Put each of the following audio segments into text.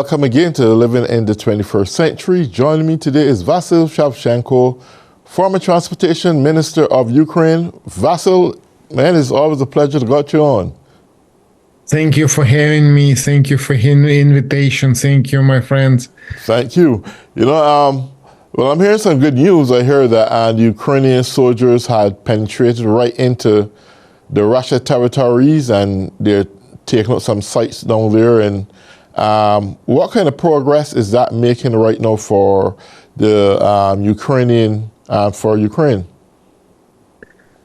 welcome again to Living in the 21st Century. Joining me today is Vasyl Savchenko, former Transportation Minister of Ukraine. Vasyl, man, it's always a pleasure to get you on. Thank you for having me. Thank you for the invitation. Thank you, my friends. Thank you. Well, I'm hearing some good news. I hear that Ukrainian soldiers had penetrated right into the Russia territories and they're taking out some sites down there. And what kind of progress is that making right now for the Ukraine?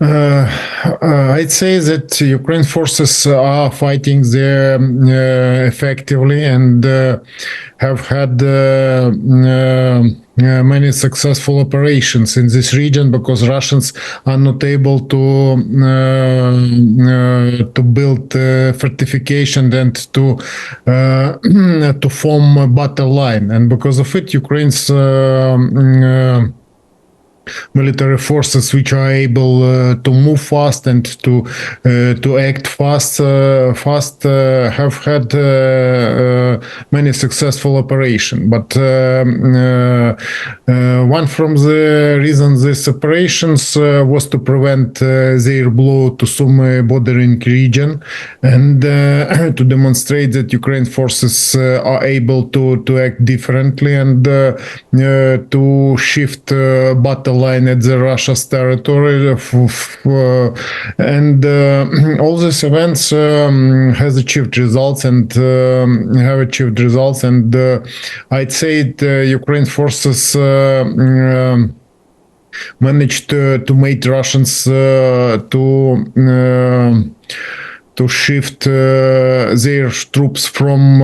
I'd say that Ukraine forces are fighting there effectively and have had many successful operations in this region because Russians are not able to build fortification and to form a battle line, and because of it, Ukraine's military forces, which are able to move fast and to act fast, have had many successful operations. But one from the reasons these operations was to prevent their blow to Sumy bordering region and to demonstrate that Ukraine forces are able to act differently and to shift battle line at the Russia's territory, and all these events has achieved results and have achieved results, and I'd say Ukraine forces managed to make Russians to shift their troops from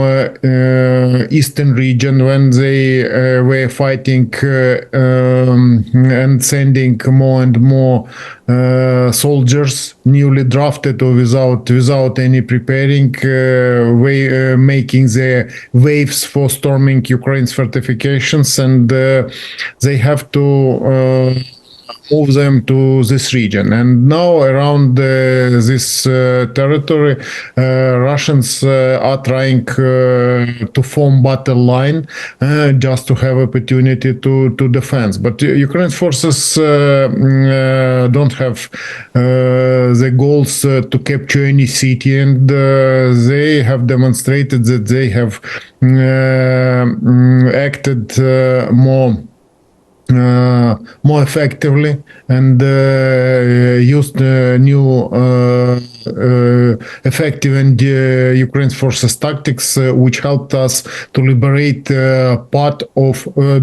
eastern region when they were fighting and sending more and more soldiers, newly drafted or without any preparing, making the waves for storming Ukraine's fortifications, and they have to move them to this region. And now around this territory, Russians are trying to form battle line just to have opportunity to defend. But Ukraine forces don't have the goals to capture any city, and they have demonstrated that they have acted more effectively and used new effective and Ukraine forces tactics, which helped us to liberate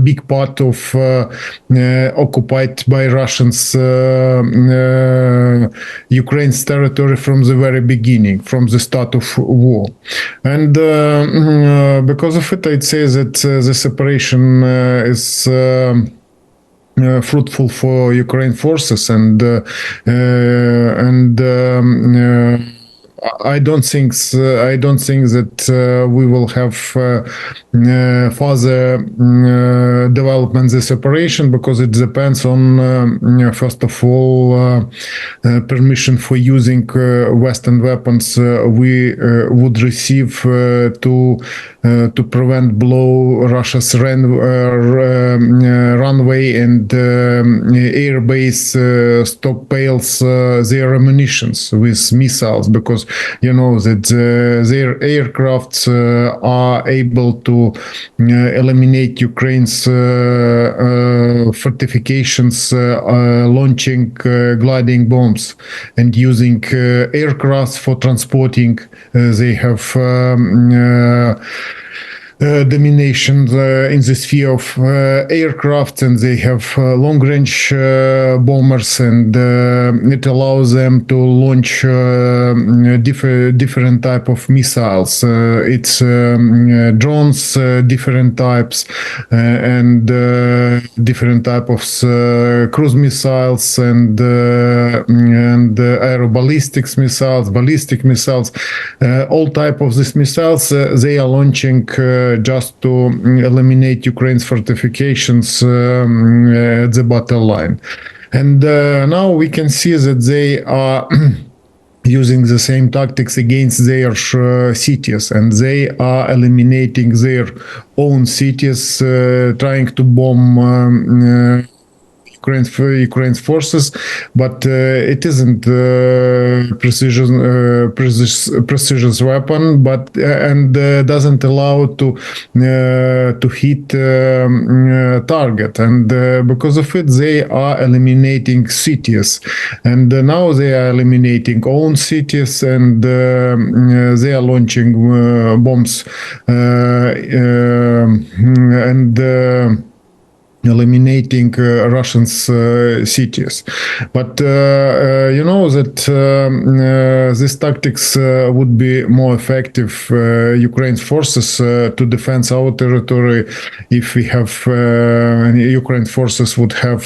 big part of occupied by Russians Ukraine's territory from the very beginning, from the start of war. And because of it, I'd say that this operation is fruitful for Ukraine forces, and I don't think that we will have further development this operation, because it depends on first of all permission for using Western weapons we would receive to prevent blow Russia's runway and airbase stockpiles their ammunitions with missiles, because you know that their aircrafts are able to eliminate Ukraine's fortifications, launching gliding bombs and using aircrafts for transporting. They have domination in the sphere of aircraft, and they have long-range bombers, and it allows them to launch different type of missiles. It's drones, different types, and different type of cruise missiles, and aeroballistics missiles, ballistic missiles, all type of these missiles. They are launching just to eliminate Ukraine's fortifications at the battle line. And now we can see that they are using the same tactics against their cities, and they are eliminating their own cities, trying to bomb Ukraine's forces, but it isn't precision weapon, but and doesn't allow to hit target, and because of it, they are eliminating cities, and now they are eliminating own cities, and they are launching bombs and eliminating Russians' cities. But you know that these tactics would be more effective, Ukraine's forces, to defend our territory, if we have Ukraine forces would have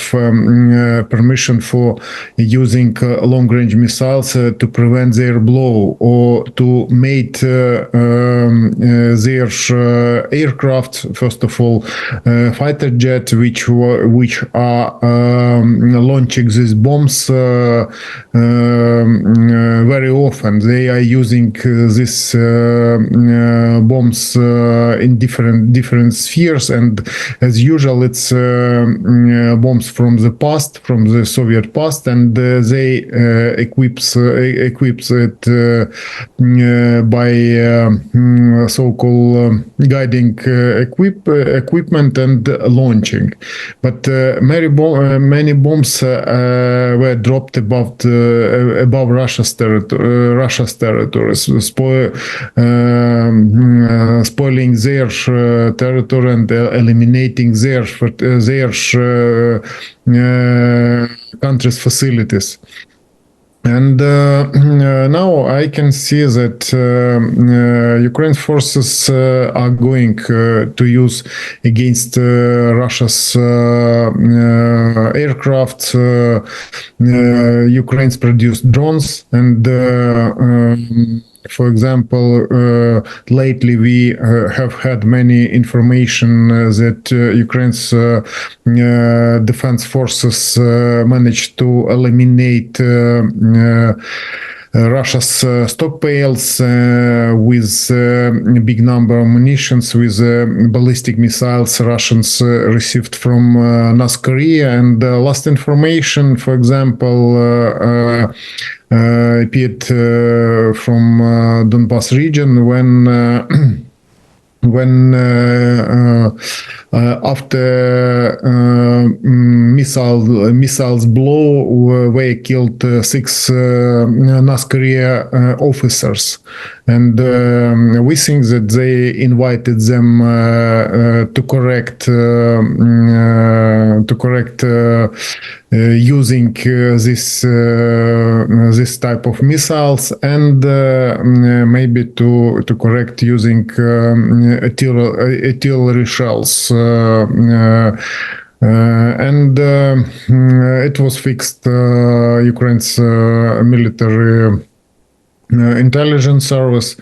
permission for using long-range missiles to prevent their blow, or to mate their aircraft, first of all, fighter jet, which are launching these bombs very often. They are using these bombs in different spheres, and as usual, it's bombs from the past, from the Soviet past, and they equips it by so-called guiding equipment and launching. But many bombs were dropped above Russia's territories, spoiling their territory and eliminating their country's facilities. And now I can see that Ukraine forces are going to use against Russia's aircraft Ukraine's produced drones, and for example, lately we have had many information that Ukraine's defense forces managed to eliminate Russia's stockpiles with a big number of munitions, with ballistic missiles Russians received from North Korea. And last information, for example, appeared from Donbas region when after missiles blow were killed 6 North Korea officers, and we think that they invited them to correct using this type of missiles, and maybe to correct using artillery shells. And it was fixed. Ukraine's military intelligence service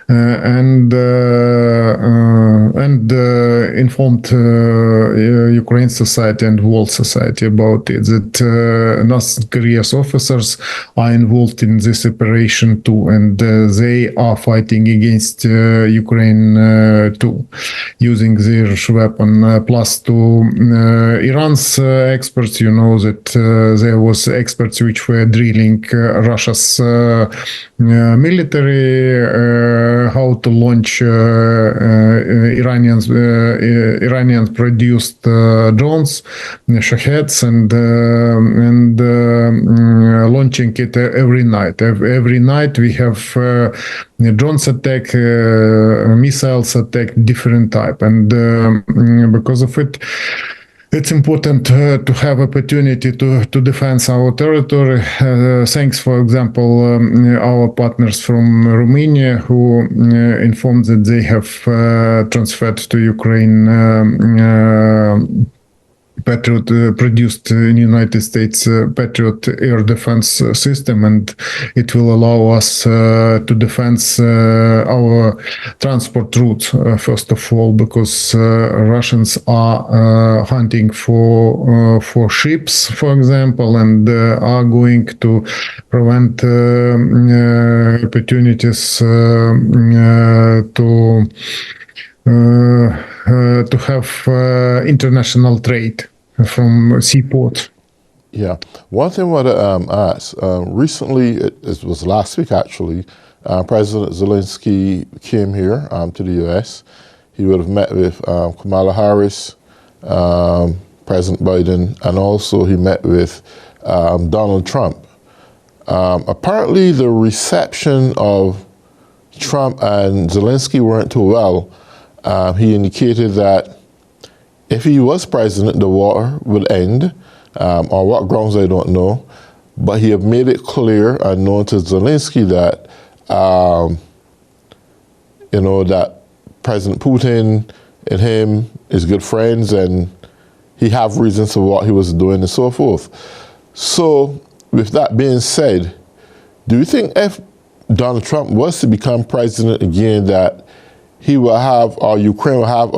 and informed Ukraine society and world society about it, that North Korea's officers are involved in this operation too, and they are fighting against Ukraine too, using their weapon. Plus, to Iran's experts, you know that there was experts which were drilling Russia's military, how to launch Iranian produced drones, Shaheds, and launching it every night. Every night we have drones attack, missiles attack, different type, and because of it, it's important to have opportunity to defend our territory. Thanks, for example, our partners from Romania, who informed that they have transferred to Ukraine Patriot produced in United States Patriot air defense system, and it will allow us to defend our transport routes first of all, because Russians are hunting for ships, for example, and are going to prevent opportunities to have international trade from seaports. Yeah. One thing I want to ask, recently, it was last week actually, President Zelensky came here to the U.S. He would have met with Kamala Harris, President Biden, and also he met with Donald Trump. Apparently the reception of Trump and Zelensky weren't too well. He indicated that if he was president, the war would end. On what grounds, I don't know. But he had made it clear and known to Zelensky that, that President Putin and him is good friends and he have reasons for what he was doing and so forth. So with that being said, do you think if Donald Trump was to become president again, that he will have, or Ukraine will have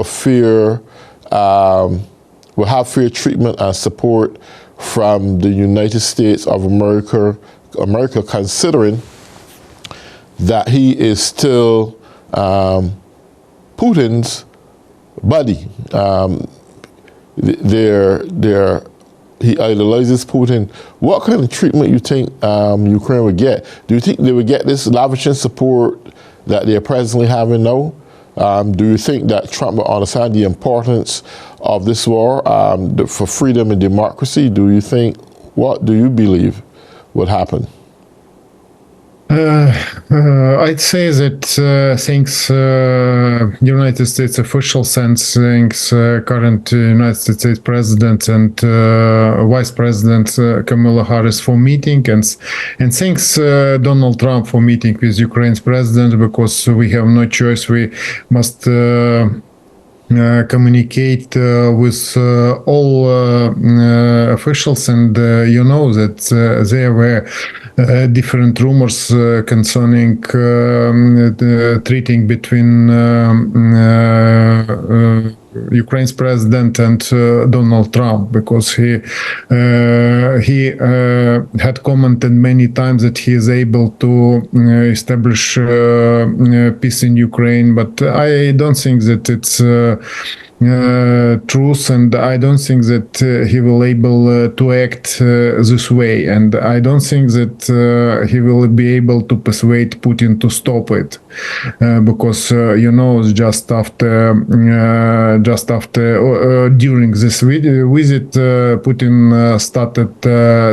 fair treatment and support from the United States of America, considering that he is still Putin's buddy. He idolizes Putin. What kind of treatment you think Ukraine would get? Do you think they would get this lavishing support that they're presently having now? Do you think that Trump will understand the importance of this war for freedom and democracy? What do you believe would happen? I'd say that thanks United States officials and thanks current United States President and Vice President Kamala Harris for meeting, and thanks Donald Trump for meeting with Ukraine's president, because we have no choice. We must communicate with all officials, and you know that there were different rumors concerning the treating between Ukraine's president and Donald Trump, because he had commented many times that he is able to establish peace in Ukraine, but I don't think that it's truth, and I don't think that he will able to act this way, and I don't think that he will be able to persuade Putin to stop it, because just after during this visit, Putin started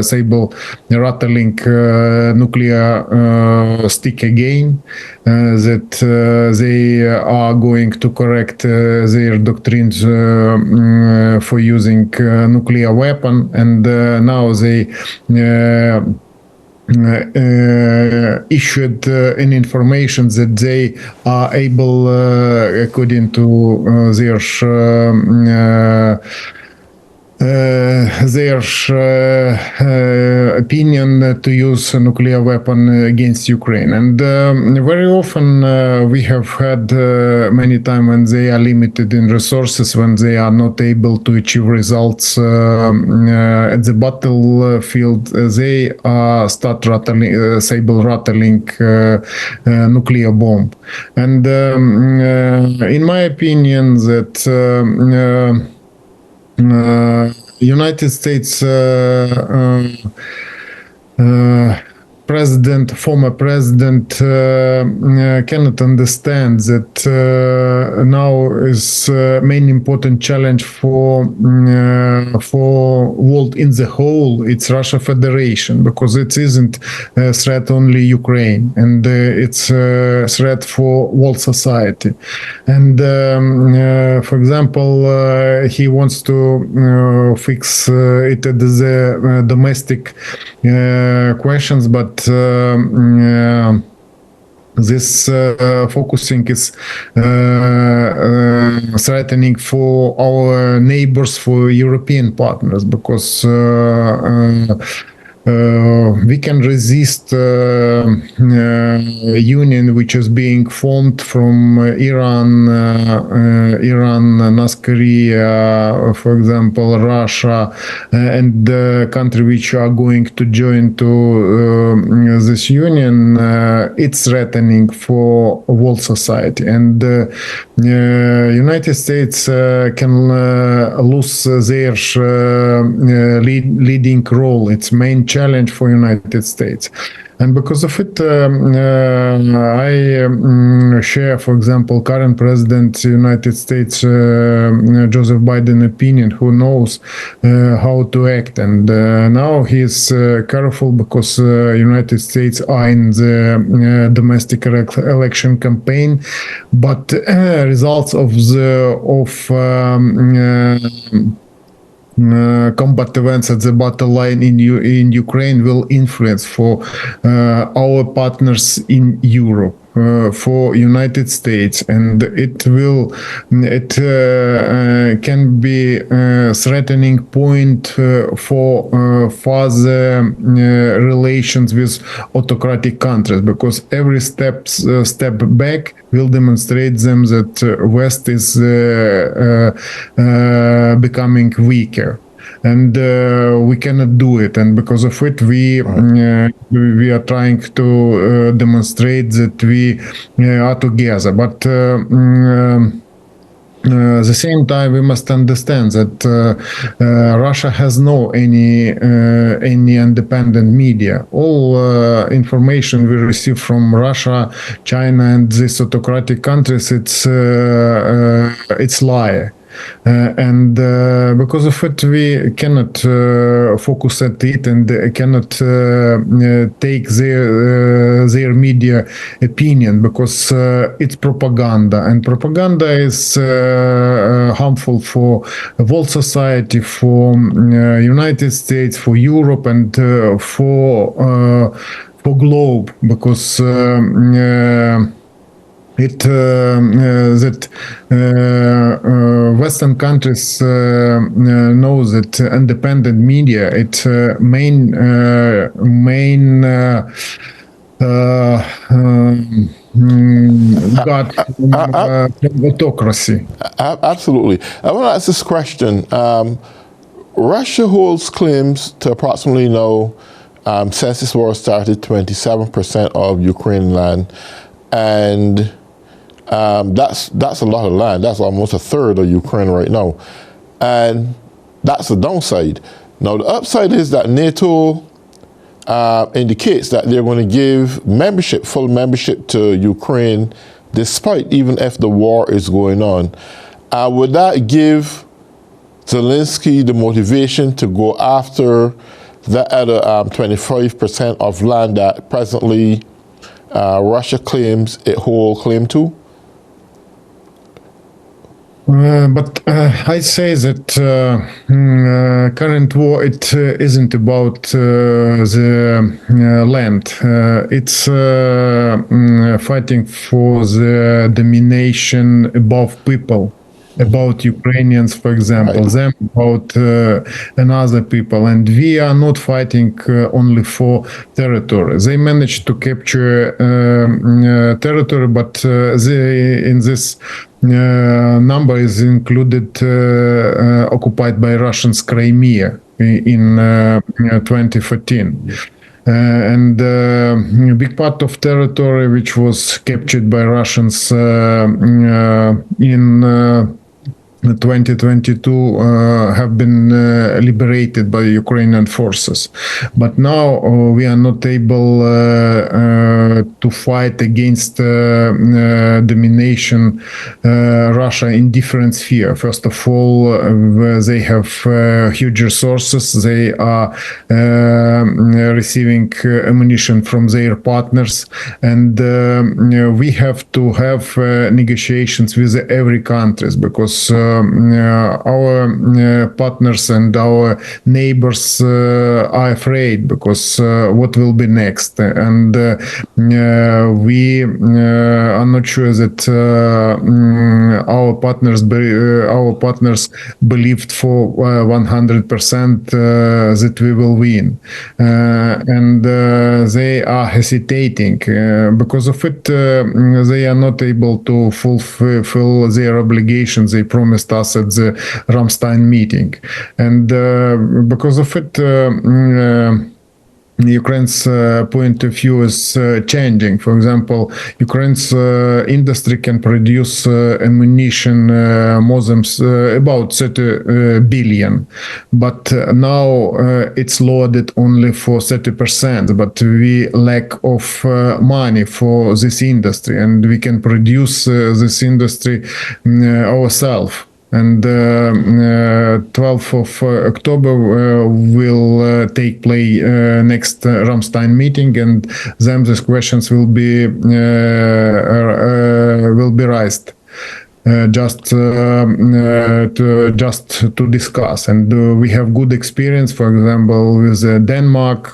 saber-rattling nuclear stick again, that they are going to correct their doctrines for using nuclear weapon, and now they issued an information that they are able, according to their opinion, to use a nuclear weapon against Ukraine. And very often we have had many times when they are limited in resources, when they are not able to achieve results at the battlefield, they start saber-rattling nuclear bomb. And in my opinion, that United States former president cannot understand that now is main important challenge for world in the whole. It's Russia Federation, because it isn't a threat only Ukraine, and it's a threat for world society. And for example, he wants to fix it at the domestic questions, but this focusing is threatening for our neighbors, for European partners, because we can resist union which is being formed from Iran, North Korea, for example, Russia, and the country which are going to join to this union. It's threatening for world society, and United States can lose their leading role. Its main challenge for United States. And because of it, I share, for example, current President United States, Joseph Biden opinion, who knows how to act. And now he's careful because United States are in the domestic election campaign, but results of combat events at the battle line in Ukraine will influence for our partners in Europe, for United States, and it can be a threatening point for further relations with autocratic countries, because every step back will demonstrate them that West is becoming weaker. And we cannot do it, and because of it, we are trying to demonstrate that we are together. But at the same time, we must understand that Russia has no any independent media. All information we receive from Russia, China, and these autocratic countries, it's lie. And because of it, we cannot focus at it, and cannot take their media opinion, because it's propaganda, and propaganda is harmful for world society, for United States, for Europe, and for globe, because Western countries know that independent media, it's main got autocracy. Absolutely. I want to ask this question. Russia holds claims to approximately since this war started, 27% of Ukrainian land, and that's a lot of land. That's almost a third of Ukraine right now, and that's the downside. Now the upside is that NATO indicates that they're going to give full membership to Ukraine, despite even if the war is going on. Would that give Zelensky the motivation to go after the other 25% of land that presently Russia claims it holds claim to? But I say that current war, it isn't about the land. It's fighting for the domination above people, about Ukrainians, for example, them about another people. And we are not fighting only for territory. They managed to capture territory, but in this number is included occupied by Russians Crimea in 2014. And a big part of territory which was captured by Russians in 2022 have been liberated by Ukrainian forces. But now we are not able to fight against domination Russia in different spheres. First of all, they have huge resources. They are receiving ammunition from their partners, and we have to have negotiations with every country, because our partners and our neighbors are afraid because what will be next, and we are not sure that our partners believed for 100% that we will win, and they are hesitating because of it. They are not able to fulfill their obligations they promised us at the Ramstein meeting, and because of it. Ukraine's point of view is changing. For example, Ukraine's industry can produce ammunition more than about 30 billion, but now it's loaded only for 30%. But we lack of money for this industry, and we can produce this industry ourselves. And 12th of October will take place next Ramstein meeting, and then these questions will be raised. Just to discuss, and we have good experience, for example, with Denmark,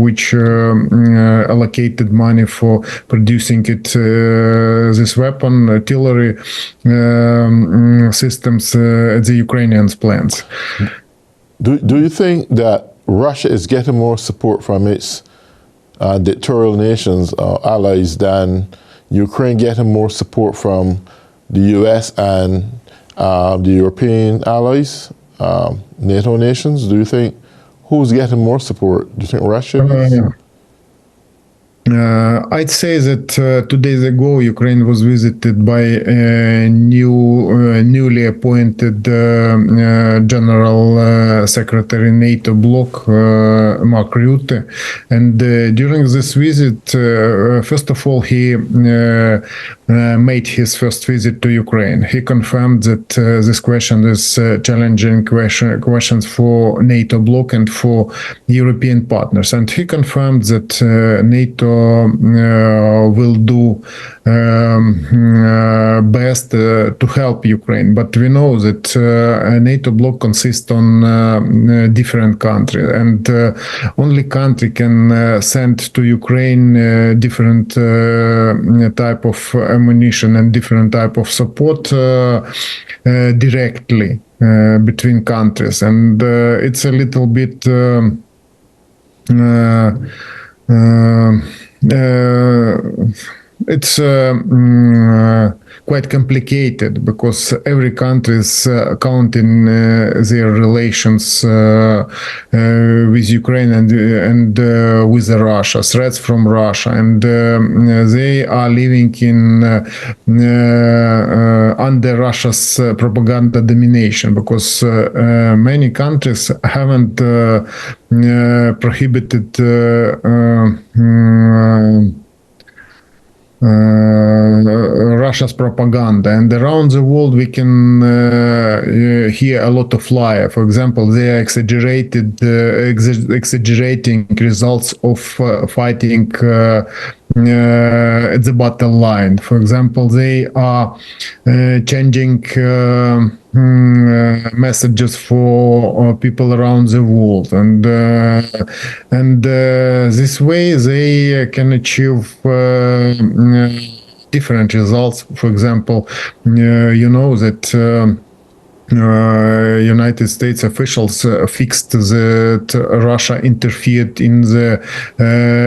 which allocated money for producing this weapon artillery systems at the Ukrainian plants. Do you think that Russia is getting more support from its dictatorial nations or allies than Ukraine getting more support from the U.S. and the European allies, NATO nations? Do you think who's getting more support? Do you think Russia is? I'd say that 2 days ago, Ukraine was visited by a newly appointed General Secretary NATO bloc, Mark Rutte. And during this visit, first of all, he made his first visit to Ukraine. He confirmed that this question is challenging questions for NATO bloc and for European partners. And he confirmed that NATO will do best to help Ukraine. But we know that NATO bloc consists on different countries, and only country can send to Ukraine different type of ammunition and different type of support directly between countries. And it's a little bit it's quite complicated because every country is counting their relations with Ukraine and with Russia, threats from Russia, and they are living in under Russia's propaganda domination because many countries haven't prohibited Russia's propaganda, and around the world we can hear a lot of lie. For example, they are exaggerating results of fighting at the battle line. For example, they are changing messages for people around the world, and this way they can achieve different results. For example, you know that United States officials fixed that Russia interfered in the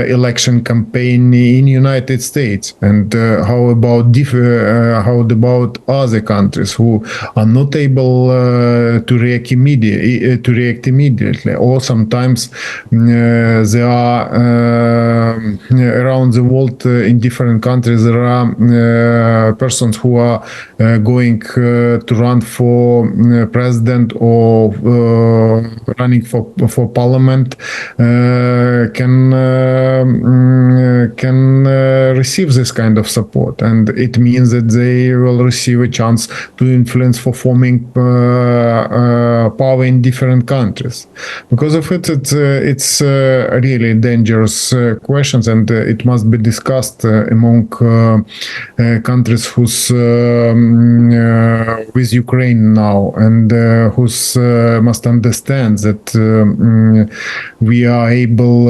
election campaign in United States. And how about other countries who are not able to react immediately, or sometimes there are around the world in different countries there are persons who are going to run for president or running for parliament can receive this kind of support, and it means that they will receive a chance to influence for forming power in different countries. Because of it, it's really dangerous questions, and it must be discussed among countries who's with Ukraine now, and who's must understand that we are able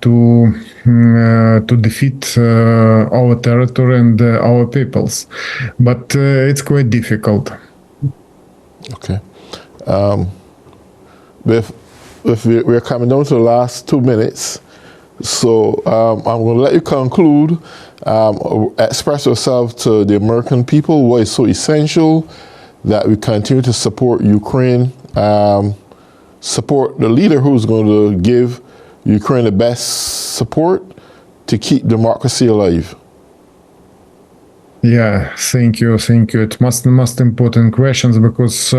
to defeat our territory and our peoples, but it's quite difficult. Okay. We're coming down to the last 2 minutes, so I'm going to let you conclude. Express yourself to the American people why it's so essential that we continue to support Ukraine, support the leader who's going to give Ukraine the best support to keep democracy alive. Yeah, thank you. It most important questions, because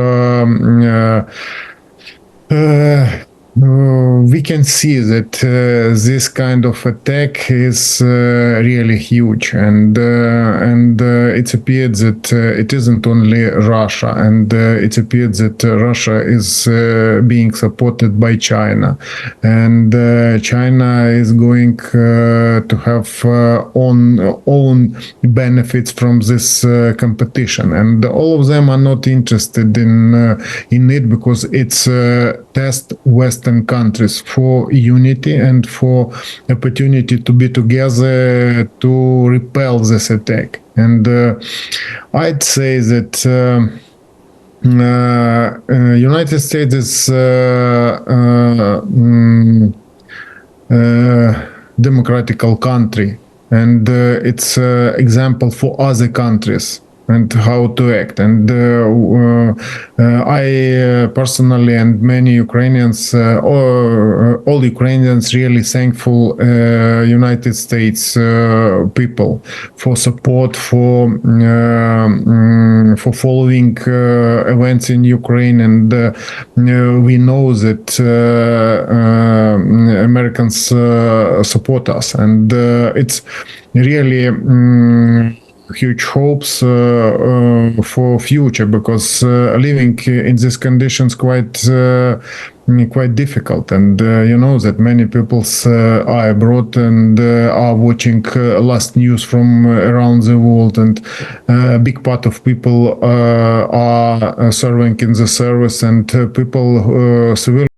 we can see that this kind of attack is really huge, and it appears that it isn't only Russia, and it appears that Russia is being supported by China, and China is going to have own benefits from this competition, and all of them are not interested in it, because it's test Western countries for unity and for opportunity to be together to repel this attack. And I'd say that United States is democratical country, and it's example for other countries and how to act. And I personally, and many Ukrainians, all Ukrainians, really thankful United States people for support, for following events in Ukraine, and we know that Americans support us, and it's really huge hopes for future, because living in these conditions quite difficult, and you know that many people are abroad and are watching last news from around the world, and a big part of people are serving in the service, and people civilians